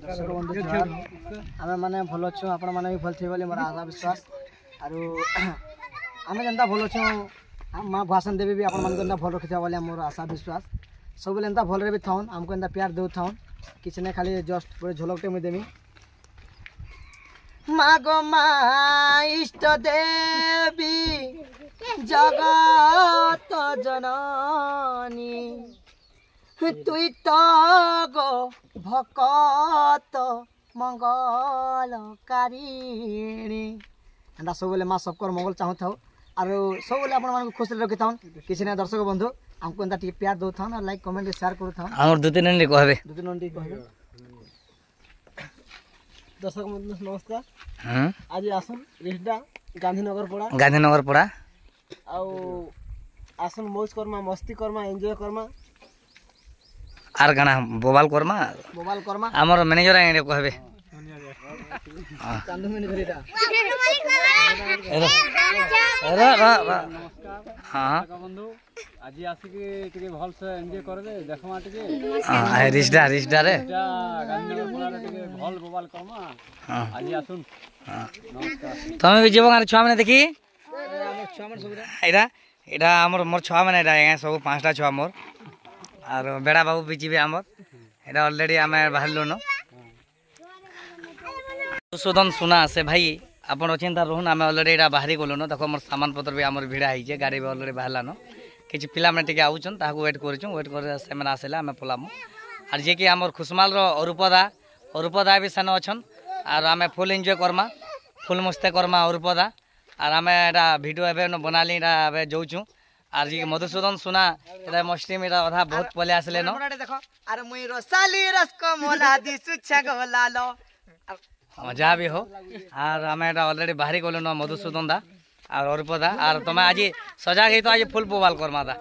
आमे माने भल अच्छु आपण माने भी भल थे बोली मोर आशा विश्वास आरो आमे जनता भल अच्छु मां भाषण देबी भी आपण मान जनता भल रखिथा बोली मोर आशा विश्वास सब लेंता भल रे भी थाउन हमको एंता प्यार देउ थाउन किछ ने खाली जस्ट पूरे झलकटे में देमी मागो मा इष्ट देवी जगत जननी तुई तो गो भकत मंगलकारिणी एंता सब माँ सबकर मंगल चाहू था और सब आपण मान खुश रखी था किसी ने दर्शक बंधु हमको एंता टिके प्यार दो था और लाइक कमेंट शेयर करू था हमर दो तीन मिनट कहबे दर्शक बंधु नमस्कार आज आसन रिहडा गांधीनगर पड़ा आउ आसन मौज करमा मस्ती करमा एंजॉय करमा आर गाना बोबाल करमा हमर मैनेजर आइने कहबे चांदू मैनेजर इटा हां बंधु आज आसी के टिके भल से एंजॉय करबे देखमा टिके हां रिस्डा रे गांधीनगर पड़ा टिके भल बोबाल करमा आज आसुन नमस्कार तमे भी जीवन छुआ माने देखी हमर छुआ मन सब एटा हमर मोर छुआ माने एटा सब पांचटा छुआ मोर और बेड़ा बाबू भी जीवे हमर एटा ऑलरेडी हमें बाहरलो न सुदन सुना से भाई अपन चिंता रहन आम ऑलरेडी एटा बाहरी गलो न देखो मोर सामान पत्र भी हमर भिड़ा हिजे गाड़ी भी ऑलरेडी बाहरला न किछ पिला में टिके आउछन ताको वेट करछन वेट कर से मन आसेला हमें पलामु और जे कि हमर खुशमाल रो अरुपदा भी सन अछन और हमें फुल एंजॉय करमा फुल मस्ते करमा अरुपदा और हमें एटा वीडियो एबे न बनाली एटा एबे जोचू और जी मधुसूदन सुना एटा मस्ती मेरा अधा बहुत पले आसले न देखो अरे मुई रसाली रसको मोला दिसु छगलालो मजा भी हो और हमें एटा ऑलरेडी बाहरी गलो न मधुसूदन दा और अरुपदा और तमे आज सजा गई तो आज फुल बोबाल करमा दा